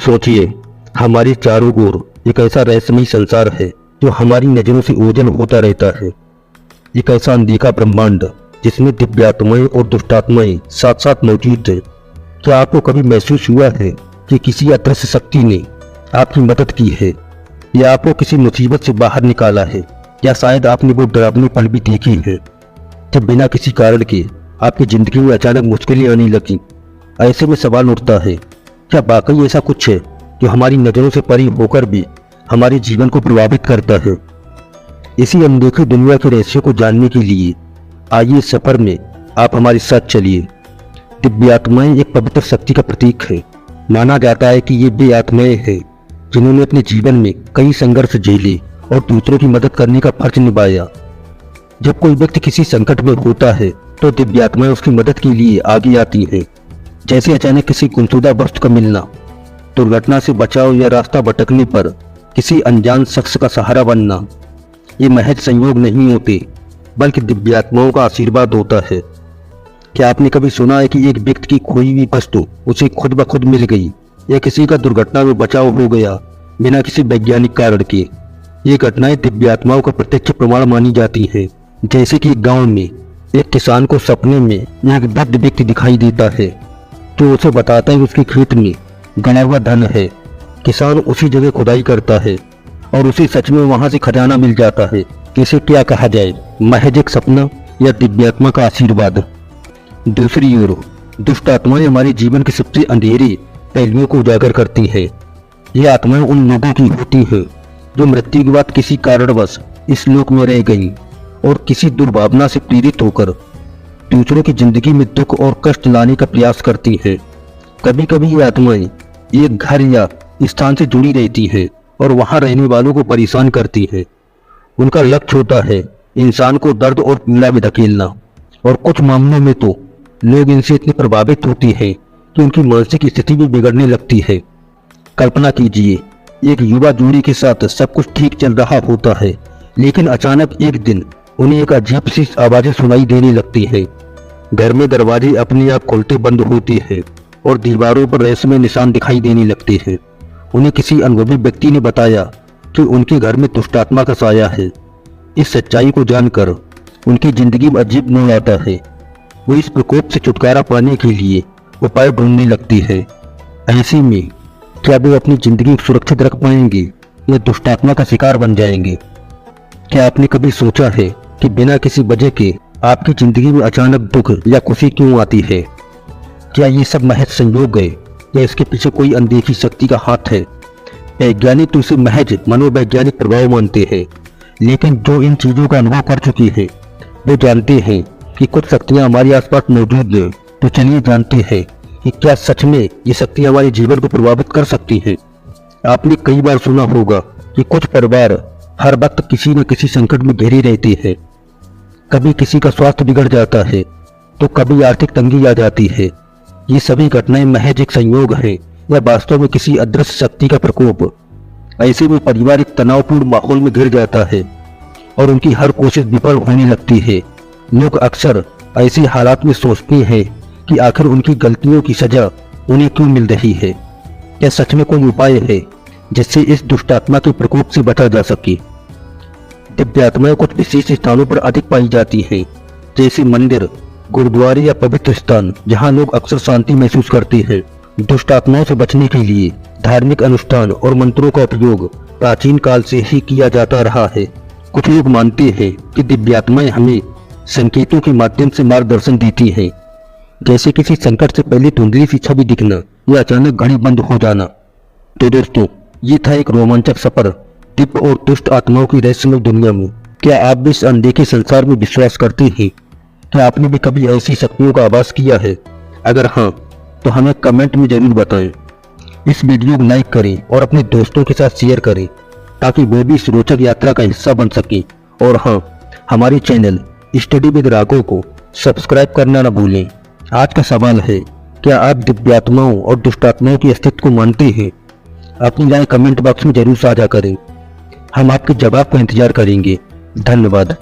सोचिए, हमारे चारों ओर एक ऐसा रहस्यमय संसार है जो हमारी नजरों से ओझल होता रहता है। एक ऐसा अनदेखा ब्रह्मांड जिसमें दिव्यात्माएं और दुष्टात्माएं साथ साथ मौजूद है। क्या आपको कभी महसूस हुआ है कि किसी अदृश्य शक्ति ने आपकी मदद की है, या आपको किसी मुसीबत से बाहर निकाला है, या शायद आपने वो डरावनी पल भी देखी है जब बिना किसी कारण के आपकी जिंदगी में अचानक मुश्किलें आने लगी। ऐसे में सवाल उठता है, क्या वाकई ऐसा कुछ है जो हमारी नज़रों से परे होकर भी हमारे जीवन को प्रभावित करता है? इसी अनदेखी दुनिया के रहस्यों को जानने के लिए आइए इस सफर में आप हमारे साथ चलिए। दिव्यात्माएं एक पवित्र शक्ति का प्रतीक है। माना जाता है कि ये वे आत्माएं हैं जिन्होंने अपने जीवन में कई संघर्ष झेले और दूसरों की मदद करने का फर्ज निभाया। जब कोई व्यक्ति किसी संकट में होता है तो दिव्यात्माएं उसकी मदद के लिए आगे आती हैं। जैसे अचानक किसी गुमशुदा वस्तु का मिलना, दुर्घटना से बचाव या रास्ता भटकने पर किसी अनजान शख्स का सहारा बनना। ये महज संयोग नहीं होते बल्कि दिव्यात्माओं का आशीर्वाद होता है। क्या आपने कभी सुना है कि एक व्यक्ति की खोई हुई वस्तु उसे खुद ब खुद मिल गई, या किसी का दुर्घटना में बचाव हो गया बिना किसी वैज्ञानिक कारण के? ये घटनाएं दिव्यात्माओं का प्रत्यक्ष प्रमाण मानी जाती है। जैसे कि गांव में एक किसान को सपने में एक वृद्ध व्यक्ति दिखाई देता है जो उसे बताता है कि उसके खेत में गड़ा हुआ धन है। किसान उसी जगह खुदाई करता है और उसे सच में वहां से खजाना मिल जाता है। इसे क्या कहा जाए, महज एक सपना या दिव्यात्मा का आशीर्वाद? दूसरी ओर दुष्ट आत्माएं हमारे जीवन के सबसे अंधेरे पहलुओं को उजागर करती है। ये आत्माएं उन लोगों की होती है जो मृत्यु के बाद किसी कारणवश इस लोक में रह गई और किसी दुर्भावना से प्रेरित होकर दूसरों की जिंदगी में दुख और कष्ट लाने का प्रयास करती है। कभी कभी ये आत्माएं एक घर या स्थान से जुड़ी रहती है और वहां रहने वालों को परेशान करती है। उनका लक्ष्य होता है इंसान को दर्द और पीड़ा में धकेलना, और कुछ मामलों में तो लोग इनसे इतने प्रभावित होते हैं कि उनकी मानसिक स्थिति भी बिगड़ने लगती है। कल्पना कीजिए, एक युवा जोड़ी के साथ सब कुछ ठीक चल रहा होता है, लेकिन अचानक एक दिन उन्हें एक अजीब सी आवाजें सुनाई देने लगती है। घर में दरवाजे अपने आप खुलते बंद होते हैं और दीवारों पर रहस्यमय निशान दिखाई देने लगते हैं। उन्हें किसी अनुभवी व्यक्ति ने बताया कि उनके घर में दुष्टात्मा का साया है। इस सच्चाई को जानकर उनकी जिंदगी में अजीब मोड़ आता है। वो इस प्रकोप से छुटकारा पाने के लिए उपाय ढूंढने लगती है। ऐसे में क्या वे अपनी जिंदगी सुरक्षित रख पाएंगे या दुष्टात्मा का शिकार बन जाएंगे? क्या आपने कभी सोचा है कि बिना किसी वजह के आपकी जिंदगी में अचानक दुख या खुशी क्यों आती है? क्या ये सब महज संयोग है या इसके पीछे कोई अनदेखी शक्ति का हाथ है? वैज्ञानिक तो इसे महज मनोवैज्ञानिक प्रभाव मानते हैं, लेकिन जो इन चीजों का अनुभव कर चुके हैं वे जानते हैं कि कुछ शक्तियां हमारे आसपास मौजूद हैं। तो चलिए जानते हैं कि क्या सच में ये शक्तियां हमारे जीवन को प्रभावित कर सकती हैं। आपने कई बार सुना होगा कि कुछ परिवार हर वक्त किसी न किसी संकट में घिरे रहते हैं। कभी किसी का स्वास्थ्य बिगड़ जाता है तो कभी आर्थिक तंगी आ जाती है। ये सभी घटनाएं महज एक संयोग है या वास्तव में किसी अदृश्य शक्ति का प्रकोप? ऐसे में परिवार एक तनावपूर्ण माहौल में घिर जाता है और उनकी हर कोशिश विफल होने लगती है। लोग अक्सर ऐसे हालात में सोचते हैं कि आखिर उनकी गलतियों की सजा उन्हें क्यों मिल रही है। क्या सच में कोई उपाय है जिससे इस दुष्टात्मा के प्रकोप से बचा जा सके? दिव्यात्माएं कुछ विशेष स्थानों पर अधिक पाई जाती हैं, जैसे मंदिर, गुरुद्वारे या पवित्र स्थान जहां लोग अक्सर शांति महसूस करते हैं। दुष्ट आत्माओं से बचने के लिए धार्मिक अनुष्ठान और मंत्रों का उपयोग प्राचीन काल से ही किया जाता रहा है। कुछ लोग मानते हैं कि दिव्यात्माएं हमें संकेतों के माध्यम से मार्गदर्शन देती हैं, जैसे किसी संकट से पहले धुंधली सी छवि दिखना या अचानक घड़ी बंद हो जाना। तो दोस्तों, ये था एक रोमांचक सफर दिव्य और दुष्ट आत्माओं की रहस्यमय दुनिया में। क्या आप भी इस अनदेखे संसार में विश्वास करते हैं? क्या आपने भी कभी ऐसी शक्तियों का आभास किया है? अगर हाँ, तो हमें कमेंट में जरूर बताएं। इस वीडियो को लाइक करें और अपने दोस्तों के साथ शेयर करें ताकि वो भी इस रोचक यात्रा का हिस्सा बन सके। और हाँ, हमारे चैनल स्टडी विद राघव को सब्सक्राइब करना न भूलें। आज का सवाल है, क्या आप दिव्यात्माओं और दुष्टात्माओं के अस्तित्व को मानते हैं? अपनी राय कमेंट बॉक्स में जरूर साझा करें। हम आपके जवाब का इंतजार करेंगे। धन्यवाद।